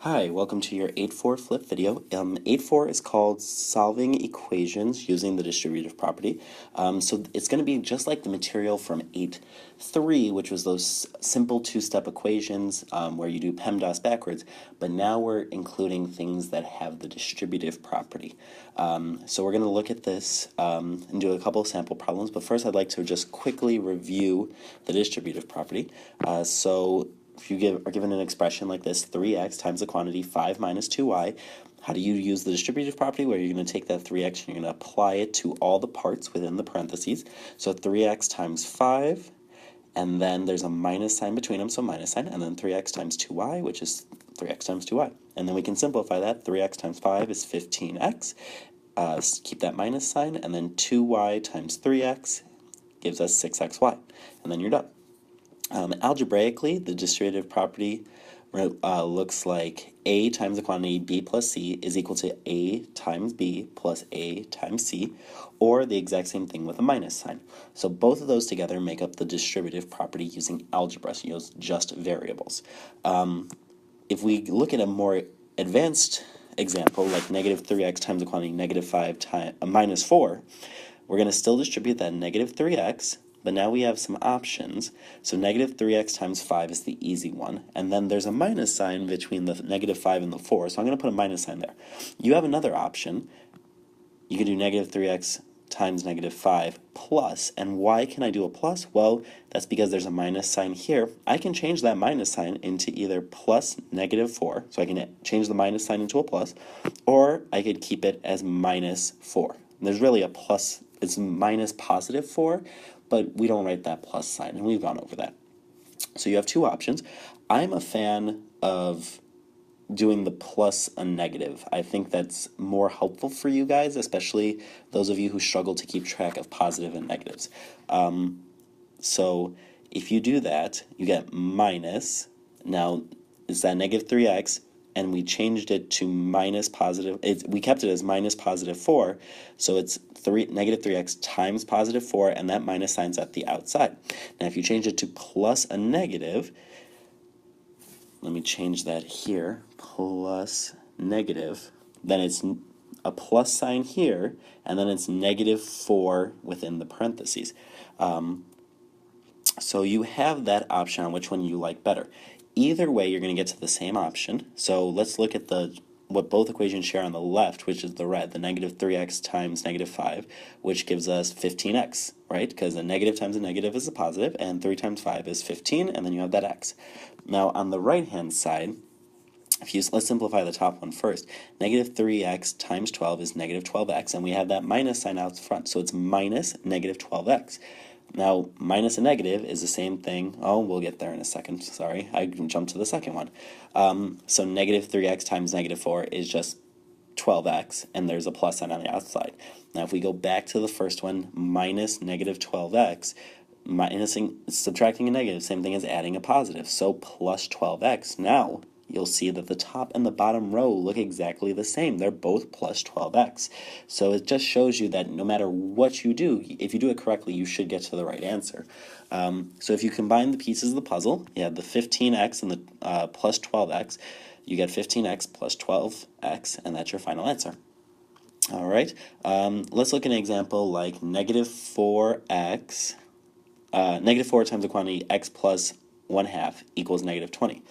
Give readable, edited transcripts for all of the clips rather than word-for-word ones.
Hi, welcome to your 8-4 flip video. 8-4 is called solving equations using the distributive property. So it's going to be just like the material from 8-3, which was those simple two-step equations where you do PEMDAS backwards, but now we're including things that have the distributive property. So we're going to look at this and do a couple of sample problems, but first I'd like to just quickly review the distributive property. If you are given an expression like this, 3x times the quantity 5 minus 2y, how do you use the distributive property where you're going to take that 3x and you're going to apply it to all the parts within the parentheses? So 3x times 5, and then there's a minus sign between them, so minus sign, and then 3x times 2y, which is 3x times 2y. And then we can simplify that. 3x times 5 is 15x. Keep that minus sign, and then 2y times 3x gives us 6xy. And then you're done. Algebraically, the distributive property looks like a times the quantity b plus c is equal to a times b plus a times c, or the exact same thing with a minus sign. So both of those together make up the distributive property using algebra, so use just variables. If we look at a more advanced example, like negative 3x times the quantity negative 5 times minus 4, we're going to still distribute that negative 3x, but now we have some options. So negative 3x times 5 is the easy one, and then there's a minus sign between the negative 5 and the 4, so I'm going to put a minus sign there. You have another option. You can do negative 3x times negative 5 plus, and why can I do a plus? Well, that's because there's a minus sign here. I can change that minus sign into either plus negative 4, so I can change the minus sign into a plus, or I could keep it as minus 4. There's really a plus, it's minus positive 4, but we don't write that plus sign, and we've gone over that. So you have two options. I'm a fan of doing the plus a negative. I think that's more helpful for you guys, especially those of you who struggle to keep track of positive and negatives. So if you do that, you get minus, now it's that negative 3x, and we changed it to minus positive, we kept it as minus positive 4, so it's negative 3x times positive 4, and that minus sign's at the outside. Now if you change it to plus a negative, let me change that here, plus negative, then it's a plus sign here, and then it's negative 4 within the parentheses. So you have that option on which one you like better. Either way, you're going to get to the same option. So let's look at what both equations share on the left, which is the red, the negative 3x times negative 5, which gives us 15x, right? Because a negative times a negative is a positive, and 3 times 5 is 15, and then you have that x. Now, on the right-hand side, let's simplify the top one first. Negative 3x times 12 is negative 12x, and we have that minus sign out front, so it's minus negative 12x. Now, minus a negative is the same thing. Oh, we'll get there in a second. Sorry, I jumped to the second one. So negative 3x times negative 4 is just 12x, and there's a plus sign on the outside. Now, if we go back to the first one, minus negative 12x, subtracting a negative, same thing as adding a positive. So plus 12x. Now, you'll see that the top and the bottom row look exactly the same. They're both plus 12x. So it just shows you that no matter what you do, if you do it correctly, you should get to the right answer. So if you combine the pieces of the puzzle, you have the 15x and the plus 12x, you get 15x plus 12x, and that's your final answer. All right, let's look at an example like negative 4x, negative 4 times the quantity x plus 1/2 equals negative 20.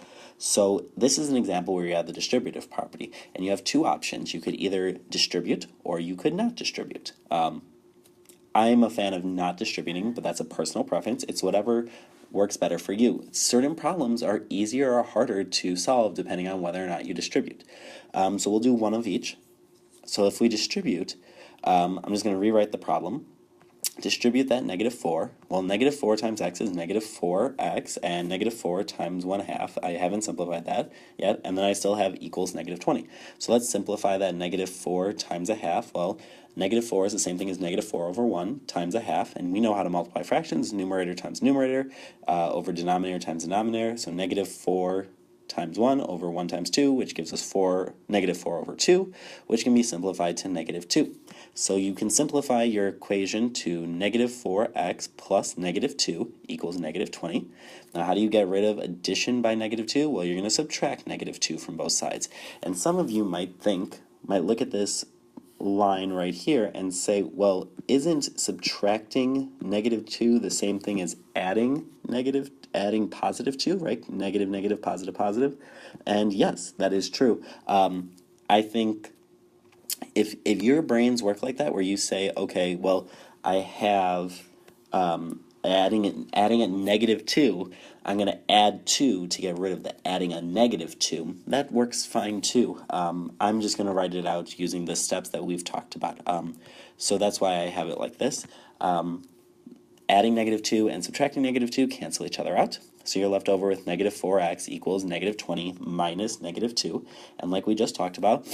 So this is an example where you have the distributive property, and you have two options. You could either distribute or you could not distribute. I'm a fan of not distributing, but that's a personal preference. It's whatever works better for you. Certain problems are easier or harder to solve depending on whether or not you distribute. So we'll do one of each. So if we distribute, I'm just going to rewrite the problem. Distribute that negative 4. Well, negative 4 times x is negative 4x, and negative 4 times 1/2, I haven't simplified that yet, and then I still have equals negative 20. So let's simplify that negative 4 times 1/2. Well, negative 4 is the same thing as negative 4 over 1 times 1/2, and we know how to multiply fractions, numerator times numerator, over denominator times denominator, so negative 4 times 1 over 1 times 2, which gives us negative 4 over 2, which can be simplified to negative 2. So you can simplify your equation to negative 4x plus negative 2 equals negative 20. Now, how do you get rid of addition by negative 2? Well, you're going to subtract negative 2 from both sides. And some of you might look at this line right here and say, well, isn't subtracting negative 2 the same thing as adding positive 2, right? Negative, negative, positive, positive. And yes, that is true. I think if your brains work like that, where you say, okay, well, I have adding at negative 2, I'm going to add 2 to get rid of the adding a negative 2. That works fine too. I'm just going to write it out using the steps that we've talked about. So that's why I have it like this. Adding negative 2 and subtracting negative 2 cancel each other out. So you're left over with negative 4x equals negative 20 minus negative 2. And like we just talked about,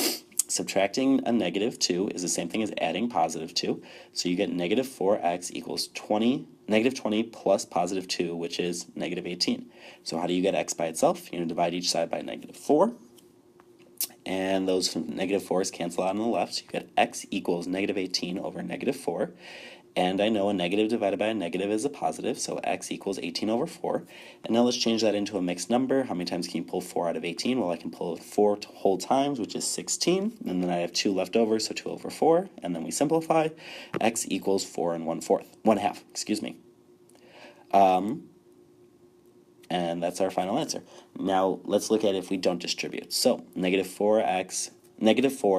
subtracting a negative 2 is the same thing as adding positive 2. So you get negative 4x equals negative 20 plus positive 2, which is negative 18. So how do you get x by itself? You're going to divide each side by negative 4. And those negative 4's cancel out on the left. So you get x equals negative 18 over negative 4. And I know a negative divided by a negative is a positive, so x equals 18 over 4. And now let's change that into a mixed number. How many times can you pull 4 out of 18? Well, I can pull it 4 whole times, which is 16. And then I have 2 left over, so 2 over 4. And then we simplify. X equals 4 and 1/4. Excuse me. And that's our final answer. Now, let's look at if we don't distribute. So, negative 4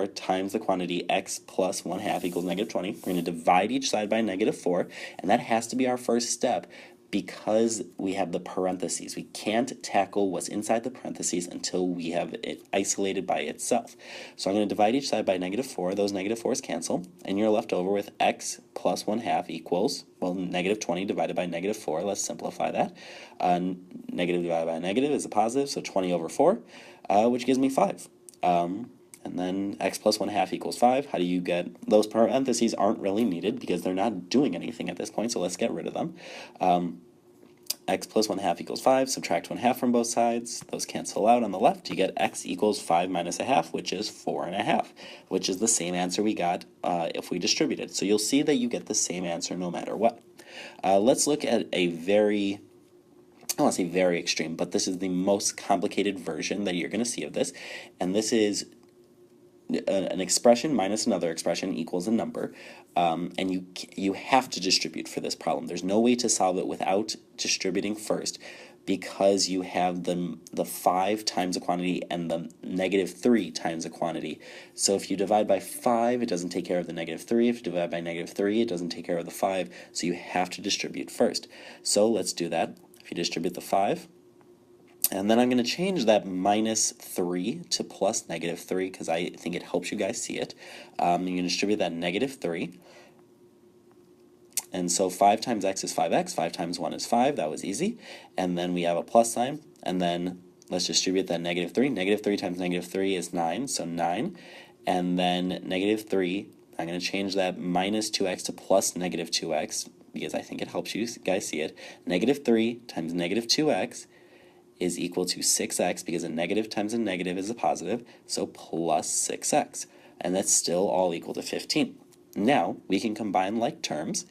times the quantity x plus 1/2 equals negative 20. We're going to divide each side by negative 4, and that has to be our first step because we have the parentheses. We can't tackle what's inside the parentheses until we have it isolated by itself. So I'm going to divide each side by negative 4. Those negative 4's cancel, and you're left over with x plus 1/2 equals, well, negative 20 divided by negative 4. Let's simplify that. Negative divided by negative is a positive, so 20 over 4, which gives me 5. And then x plus 1/2 equals 5. How do you get, those parentheses aren't really needed because they're not doing anything at this point, so let's get rid of them. X plus 1/2 equals 5. Subtract 1/2 from both sides. Those cancel out on the left. You get x equals 5 minus 1/2, which is 4.5, which is the same answer we got if we distributed. So you'll see that you get the same answer no matter what. Let's look at a very, I don't want to say very extreme, but this is the most complicated version that you're going to see of this, and this is an expression minus another expression equals a number, and you have to distribute for this problem. There's no way to solve it without distributing first because you have the 5 times a quantity and the negative 3 times a quantity. So if you divide by 5, it doesn't take care of the negative 3. If you divide by negative 3, it doesn't take care of the 5. So you have to distribute first. So let's do that. If you distribute the 5, and then I'm going to change that minus 3 to plus negative 3 because I think it helps you guys see it. You're going to distribute that negative 3. And so 5 times x is 5x. 5 times 1 is 5. That was easy. And then we have a plus sign. And then let's distribute that negative 3. Negative 3 times negative 3 is 9. So 9. And then negative 3, I'm going to change that minus 2x to plus negative 2x because I think it helps you guys see it. Negative 3 times negative 2x is equal to 6x because a negative times a negative is a positive, so plus 6x. And that's still all equal to 15. Now, we can combine like terms,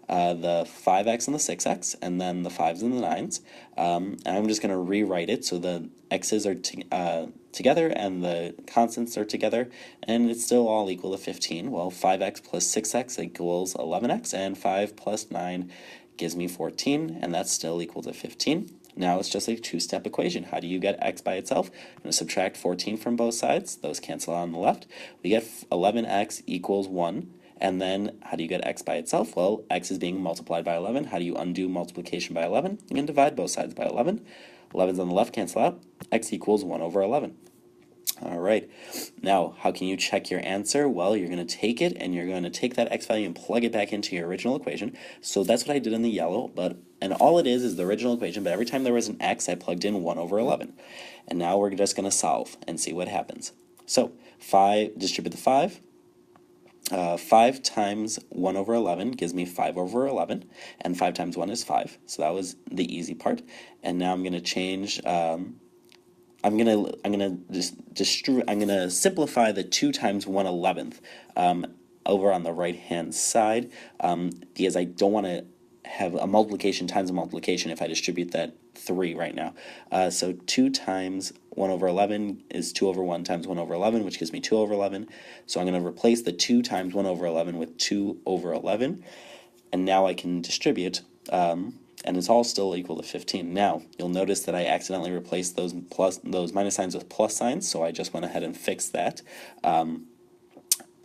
the 5x and the 6x, and then the 5's and the 9's. And I'm just going to rewrite it so the x's are together and the constants are together, and it's still all equal to 15. Well, 5x plus 6x equals 11x, and 5 plus 9 gives me 14, and that's still equal to 15. Now it's just a two-step equation. How do you get x by itself? I'm going to subtract 14 from both sides. Those cancel out on the left. We get 11x equals 1. And then how do you get x by itself? Well, x is being multiplied by 11. How do you undo multiplication by 11? You can divide both sides by 11. 11's on the left cancel out. X equals 1 over 11. All right. Now, how can you check your answer? Well, you're going to take it and you're going to take that x value and plug it back into your original equation. So that's what I did in the yellow, and all it is the original equation, but every time there was an x, I plugged in 1 over 11. And now we're just going to solve and see what happens. So, distribute the 5. 5 times 1 over 11 gives me 5 over 11, and 5 times 1 is 5. So that was the easy part. And now I'm going to change I'm gonna simplify the 2 times 1/11th over on the right hand side, because I don't want to have a multiplication times a multiplication if I distribute that 3 right now. So 2 times 1/11 is 2 over 1 times 1/11, which gives me 2 over 11. So I'm going to replace the 2 times 1/11 with 2 over 11, and now I can distribute, and it's all still equal to 15. Now, you'll notice that I accidentally replaced those minus signs with plus signs, so I just went ahead and fixed that.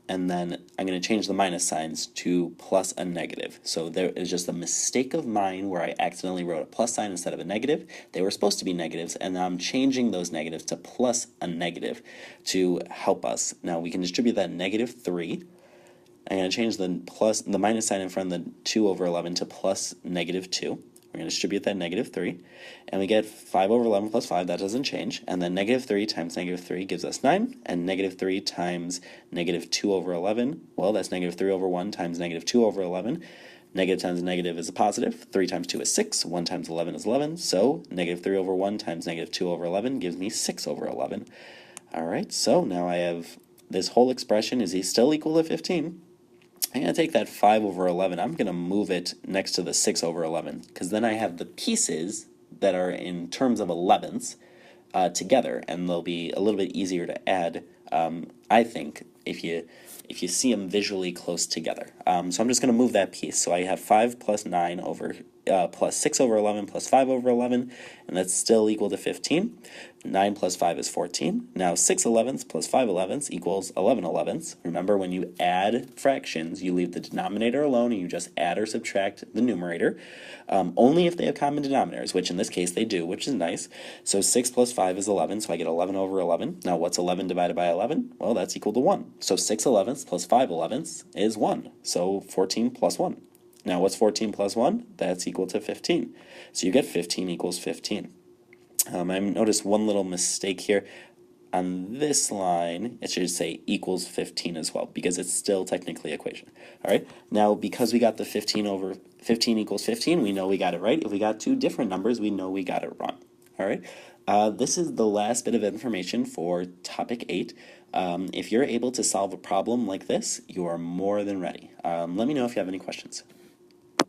And then I'm going to change the minus signs to plus a negative. So there is just a mistake of mine where I accidentally wrote a plus sign instead of a negative. They were supposed to be negatives, and now I'm changing those negatives to plus a negative to help us. Now we can distribute that -3. I'm going to change the minus sign in front of the 2 over 11 to plus -2. We're going to distribute that -3, and we get 5 over 11 plus 5, that doesn't change, and then -3 times -3 gives us 9, and -3 times -2 over 11, well, that's -3 over 1 times -2 over 11. Negative times negative is a positive, 3 times 2 is 6, 1 times 11 is 11, so -3 over 1 times -2 over 11 gives me 6 over 11. Alright, so now I have this whole expression is still equal to 15. I'm going to take that 5 over 11, I'm going to move it next to the 6 over 11, because then I have the pieces that are in terms of 11ths together, and they'll be a little bit easier to add, I think, if you see them visually close together. So I'm just going to move that piece. So I have 5 plus 9 over plus 6 over 11 plus 5 over 11, and that's still equal to 15. 9 plus 5 is 14. Now 6 11ths plus 5 11ths equals 11 11ths. Remember, when you add fractions, you leave the denominator alone and you just add or subtract the numerator, only if they have common denominators, which in this case they do, which is nice. So 6 plus 5 is 11, so I get 11 over 11. Now what's 11 divided by 11? Well, that's equal to 1. So 6 11ths plus 5 11ths is 1. So 14 plus 1. Now what's 14 plus 1? That's equal to 15. So you get 15 equals 15. I noticed one little mistake here. On this line, it should say equals 15 as well, because it's still technically equation. All right, now because we got the 15 equals 15, we know we got it right. If we got two different numbers, we know we got it wrong. All right, this is the last bit of information for topic 8. If you're able to solve a problem like this, you are more than ready. Let me know if you have any questions.